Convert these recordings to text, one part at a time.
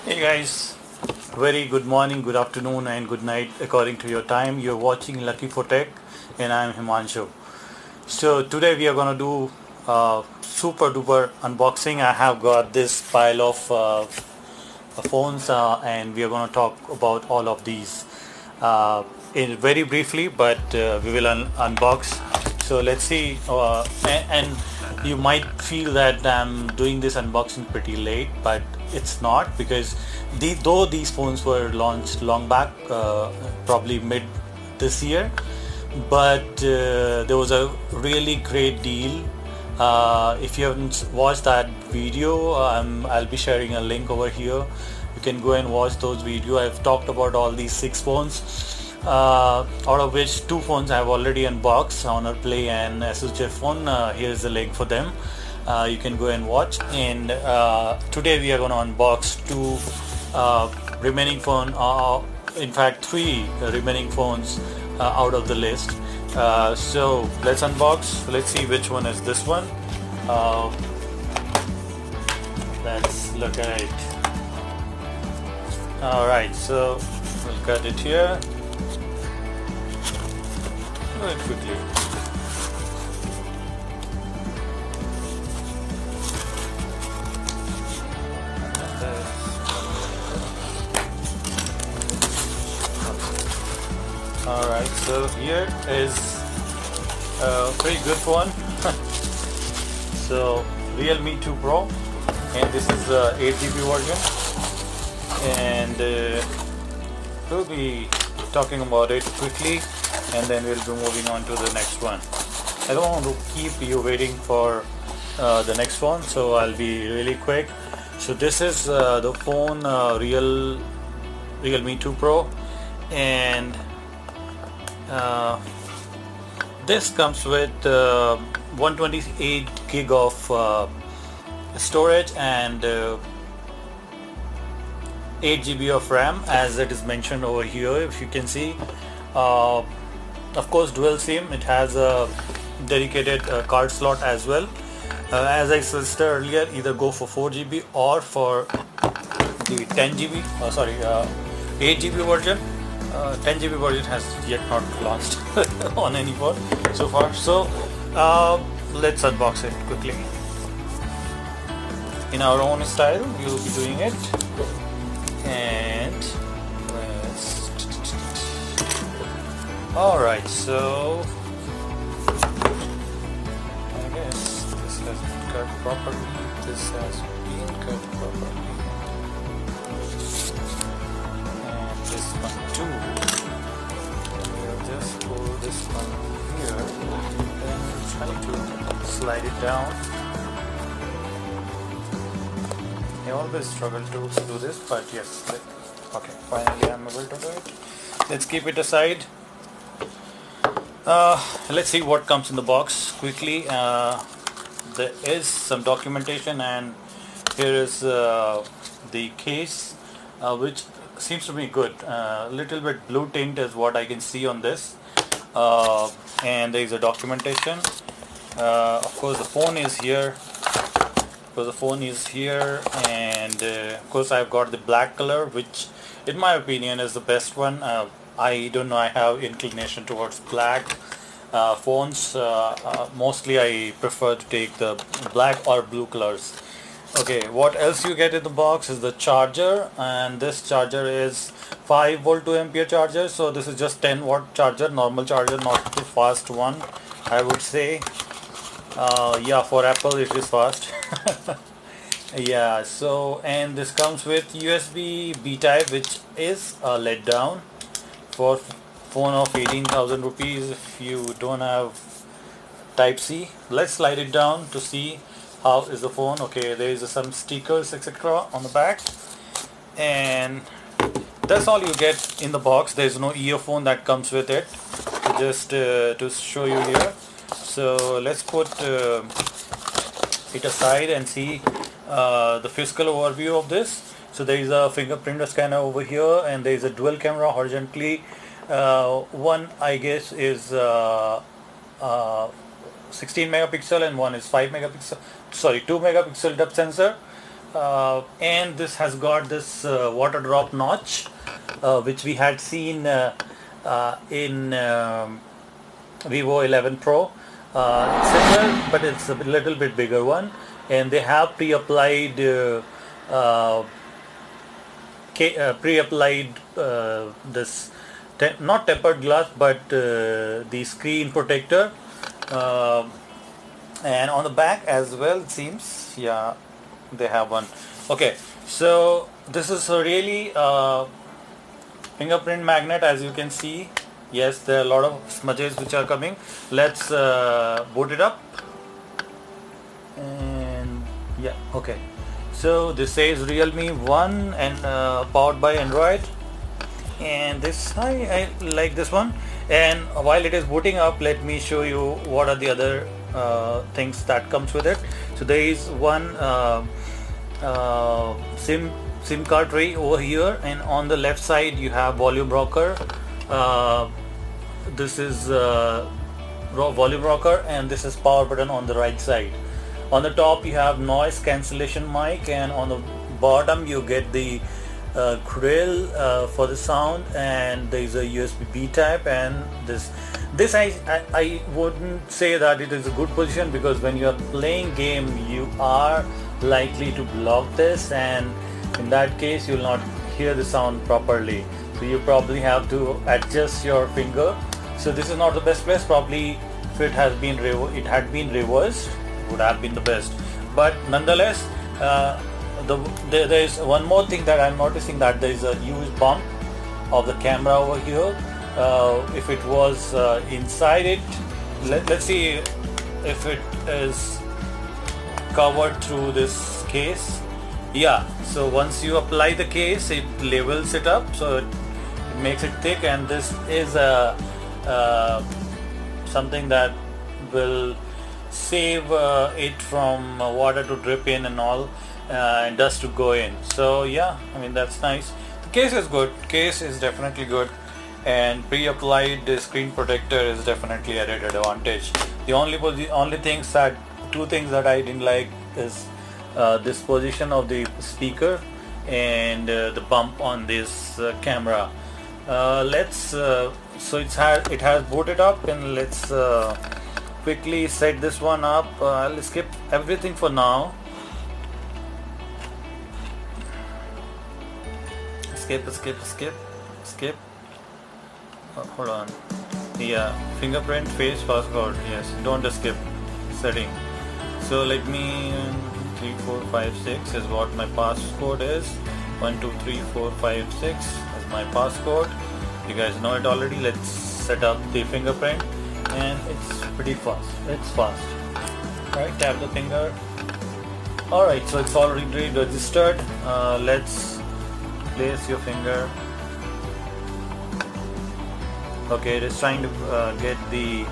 Hey guys, very good morning, good afternoon, and good night according to your time. You're watching Lucky for Tech, and I'm Himanshu. So today we are gonna do super duper unboxing. I have got this pile of phones, and we are gonna talk about all of these in very briefly, but we will unbox. So let's see, and you might feel that I'm doing this unboxing pretty late, but it's not because though these phones were launched long back, probably mid this year, but there was a really great deal. If you haven't watched that video, I'll be sharing a link over here. You can go and watch those videos. I've talked about all these 6 phones, out of which 2 phones I have already unboxed, Honor Play and SuPer phone. Here's the link for them. You can go and watch. And today we are going to unbox 2 remaining phone. In fact, 3 remaining phones out of the list. So let's unbox. Let's see which one is this one. Let's look at it. Alright, so we'll cut it here. Do it quickly. Alright, so here is a pretty good one. So Realme2Pro, and this is the 8GB version, and we'll be talking about it quickly, and then we'll be moving on to the next one. I don't want to keep you waiting for the next one, so I'll be really quick. So this is the phone, Realme2Pro, and this comes with 128 gig of storage and 8GB of RAM, as it is mentioned over here. If you can see, of course dual SIM. It has a dedicated card slot as well. As I suggested earlier, either go for 4GB or for the 10GB 8GB version. 10GB version has yet not launched on any phone so far. So let's unbox it quickly. In our own style, we will be doing it. And alright, so I guess this has been cut properly. This has been cut properly. This one too. We'll just pull this one here and try to slide it down. I always struggle to do this, but yes, okay, finally I'm able to do it. Let's keep it aside. Let's see what comes in the box quickly. There is some documentation, and here is the case, which seems to be good. Little bit blue tint is what I can see on this, and there is a documentation. Of course the phone is here. And of course I've got the black color, which in my opinion is the best one. I don't know, I have inclination towards black phones. Mostly I prefer to take the black or blue colors. Okay, what else you get in the box is the charger, and this charger is 5V 2A charger. So this is just 10W charger, normal charger, not the fast one, I would say. Yeah, for Apple it is fast. Yeah, so, and this comes with USB B type, which is a letdown for phone of 18,000 rupees if you don't have type C. Let's slide it down to see how is the phone. Okay, there is some stickers etc on the back, and that's all you get in the box. There is no earphone that comes with it. So just to show you here, so let's put it aside and see the physical overview of this. So there is a fingerprint scanner over here, and there is a dual camera horizontally. One I guess is 16 megapixel and one is 5 megapixel, sorry, 2 megapixel depth sensor. and this has got this water drop notch, which we had seen in Vivo 11 Pro. Similar, but it's a little bit bigger one, and they have pre-applied this not tempered glass, but the screen protector, uh, and on the back as well, it seems, yeah, they have one. Okay, so this is a really fingerprint magnet, as you can see. Yes, there are a lot of smudges which are coming. Let's boot it up, and yeah, okay. So this says Realme1 and powered by Android, and this I like this one. And while it is booting up, let me show you what are the other things that comes with it. So there is one SIM card tray over here, and on the left side you have volume rocker. This is volume rocker, and this is power button on the right side. On the top you have noise cancellation mic, and on the bottom you get the grill for the sound, and there is a USB-B type. And this I wouldn't say that it is a good position, because when you are playing game you are likely to block this, and in that case you will not hear the sound properly, so you probably have to adjust your finger. So this is not the best place. Probably if it had been reversed, would have been the best. But nonetheless, there is one more thing that I'm noticing, that there is a huge bump of the camera over here. If it was inside it, let's see if it is covered through this case. Yeah, so once you apply the case, it levels it up, so it makes it thick, and this is something that will save it from water to drip in and all, and dust to go in. So yeah, I mean, that's nice. The case is good. Case is definitely good, and pre-applied screen protector is definitely added advantage. The only two things that I didn't like is this position of the speaker and the bump on this camera. So it has booted up, and let's quickly set this one up. I'll skip everything for now. Skip. Hold on. Yeah, fingerprint, face, passcode. Yes, don't skip setting. So let me 3, 4, 5, 6 is what my passcode is. 1, 2, 3, 4, 5, 6 is my passcode. You guys know it already. Let's set up the fingerprint, and it's pretty fast. It's fast. Right, tap the finger. Alright, so it's already registered. Let's place your finger. Okay, it is trying to get the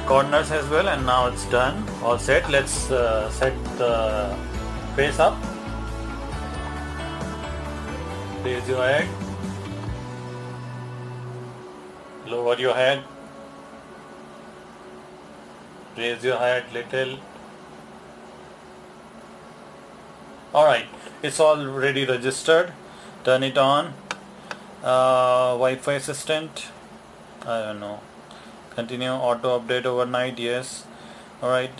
corners as well, and now it's done. All set. Let's set the face up. Raise your head. Lower your head. Raise your head little. Alright, it's already registered. Turn it on. Wi-Fi assistant, I don't know. Continue auto update overnight, yes. Alright,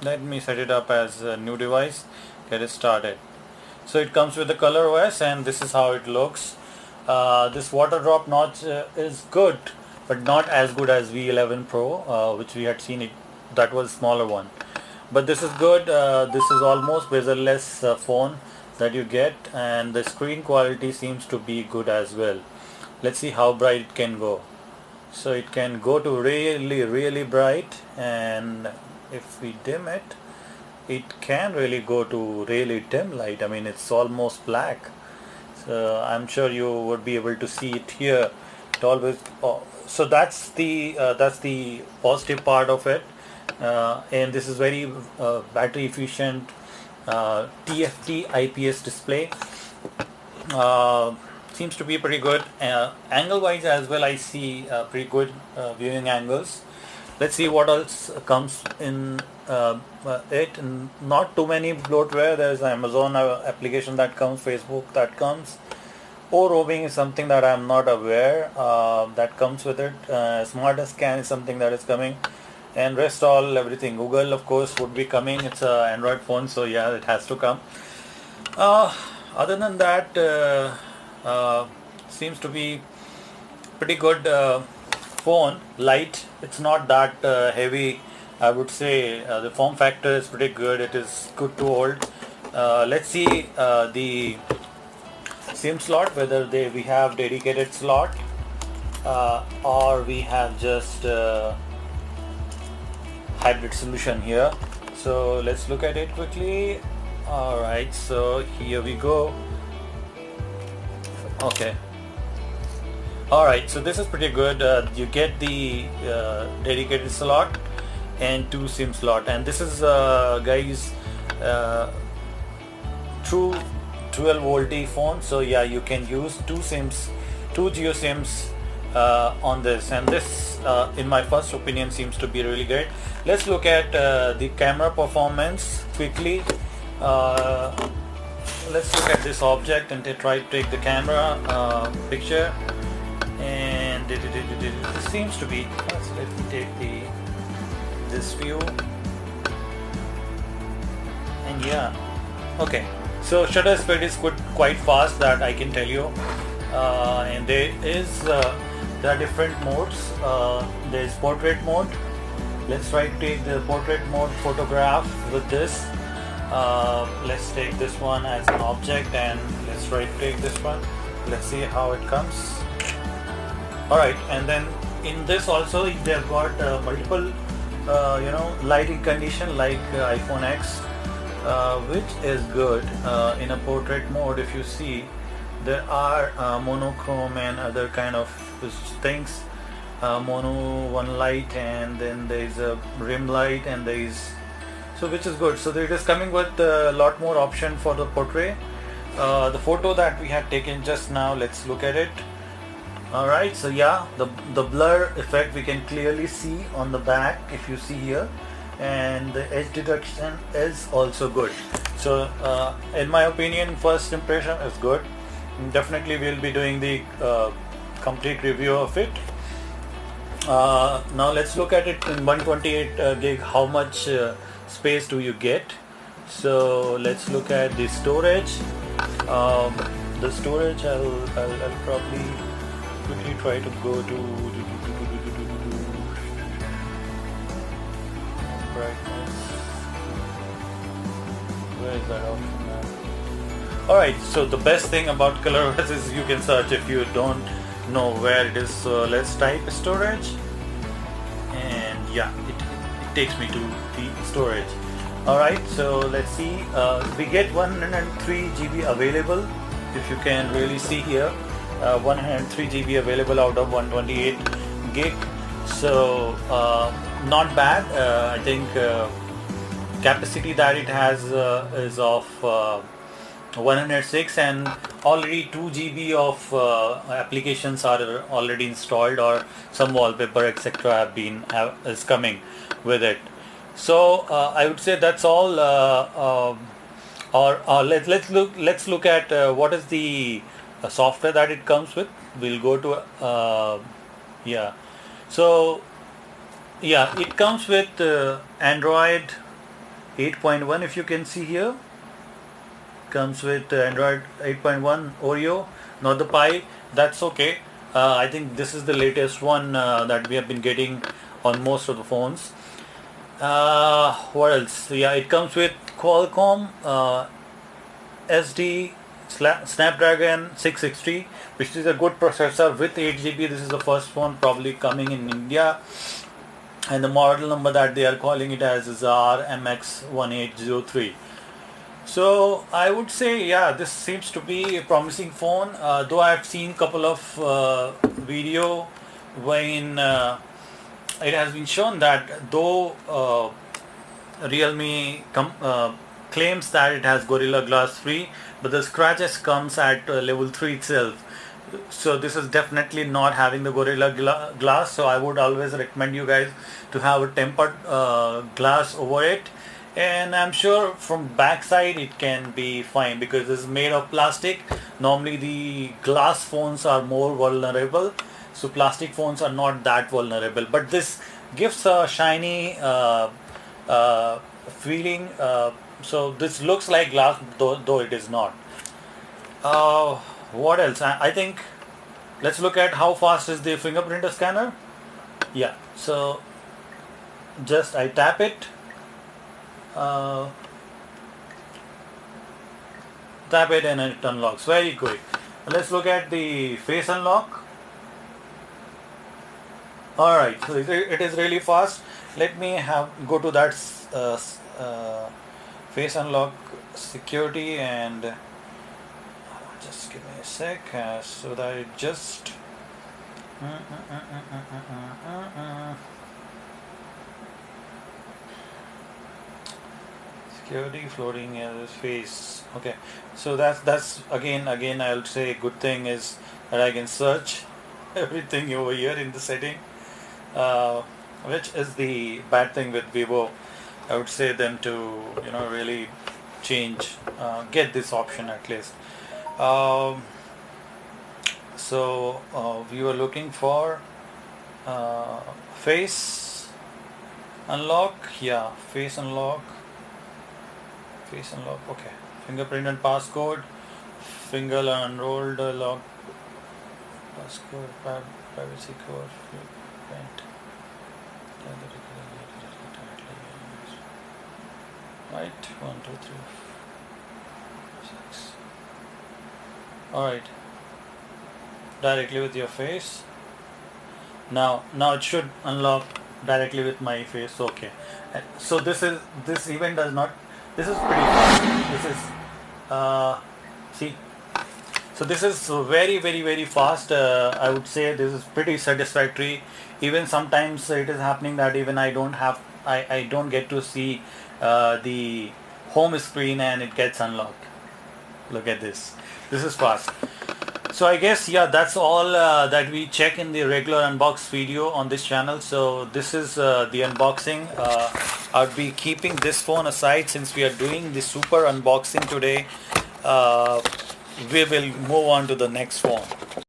let me set it up as a new device. Get it started. So it comes with the color OS, and this is how it looks. This water drop notch is good, but not as good as V11 Pro, which we had seen it. That was a smaller one, but this is good. This is almost bezel-less phone that you get, and the screen quality seems to be good as well. Let's see how bright it can go. So it can go to really bright, and if we dim it, it can really go to really dim light. I mean, it's almost black. So I'm sure you would be able to see it here. It always so that's the positive part of it, and this is very battery efficient TFT IPS display. Seems to be pretty good. Angle wise as well, I see pretty good viewing angles. Let's see what else comes in it. And not too many bloatware. There's Amazon application that comes, Facebook that comes. Or roaming is something that I'm not aware that comes with it. Smart scan is something that is coming, and rest all everything. Google of course would be coming. It's a Android phone, so yeah, it has to come. Other than that, seems to be pretty good phone. Light. It's not that heavy. I would say the form factor is pretty good. It is good to hold. Let's see the SIM slot, whether we have dedicated slot or we have just hybrid solution here. So let's look at it quickly. Alright, so here we go. Okay. Alright, so this is pretty good. You get the dedicated slot and 2 SIM slot, and this is guys true 12 volt phone. So yeah, you can use 2 SIMs, 2 Geo SIMs on this, and this in my first opinion seems to be really great. Let's look at the camera performance quickly. Let's look at this object and try to take the camera picture, and it seems to be, let me take this view, and yeah, okay. So shutter speed is quite fast, that I can tell you, and there are different modes. There is portrait mode. Let's try to take the portrait mode photograph with this. Let's take this one as an object, and let's try to take this one. Let's see how it comes. Alright, and then in this also they've got multiple lighting condition like iPhone X, which is good. In a portrait mode, if you see, there are monochrome and other kind of things. Mono one light, and then there is a rim light, and there is, so which is good. So it is coming with a lot more option for the portrait. The photo that we had taken just now, let's look at it. Alright, so yeah, the blur effect we can clearly see on the back, if you see here, and the edge detection is also good. So in my opinion, first impression is good. Definitely we'll be doing the complete review of it. Now let's look at it in 128 gig. How much space do you get? So let's look at the storage. The storage, I'll probably quickly try to go to brightness. Where is that option now? Alright, so the best thing about ColorOS is you can search if you don't know where it is. So let's type storage, and yeah, it takes me to the storage. Alright, so let's see, we get 103 GB available, if you can really see here. 103 GB available out of 128 gig. So not bad. I think capacity that it has is of 106, and already 2 GB of applications are already installed, or some wallpaper etc. is coming with it. So I would say that's all. Let's look at what is the software that it comes with. We'll go to yeah. So yeah, it comes with Android 8.1. If you can see here, comes with Android 8.1 Oreo, not the Pie. That's okay. I think this is the latest one that we have been getting on most of the phones. What else? Yeah, it comes with Qualcomm SD Snapdragon 660, which is a good processor with 8 GB. This is the first phone probably coming in India, and the model number that they are calling it as is RMX1803. So I would say, yeah, this seems to be a promising phone, though I have seen couple of video when it has been shown that though Realme claims that it has Gorilla Glass 3, but the scratches comes at level 3 itself. So this is definitely not having the Gorilla Glass, so I would always recommend you guys to have a tempered glass over it. And I'm sure from backside it can be fine because it's made of plastic. Normally the glass phones are more vulnerable, so plastic phones are not that vulnerable, but this gives a shiny feeling, so this looks like glass, though it is not. What else? I think let's look at how fast is the fingerprint scanner. Yeah, so just I tap it, uh, and it unlocks very quick. Let's look at the face unlock. Alright, so it is really fast. Let me go to that face unlock security, and just give me a sec so that it just security floating as face. Okay, so that's again I'll say good thing is that I can search everything over here in the setting, which is the bad thing with Vivo. I would say them to really change, get this option at least. So we were looking for face unlock. Yeah, face unlock. Okay, fingerprint and passcode. Finger unrolled lock. Passcode, privacy code. Print. Right, 1, 2, 3, 6. Alright, directly with your face. Now it should unlock directly with my face. Okay, so this event does not, this is pretty fast. This is see, so this is very fast. I would say this is pretty satisfactory. Even sometimes it is happening that even I don't get to see the home screen and it gets unlocked. Look at this. This is fast. So I guess that's all that we check in the regular unbox video on this channel. So this is the unboxing. I'll be keeping this phone aside since we are doing the SuPer unboxing today. We will move on to the next phone.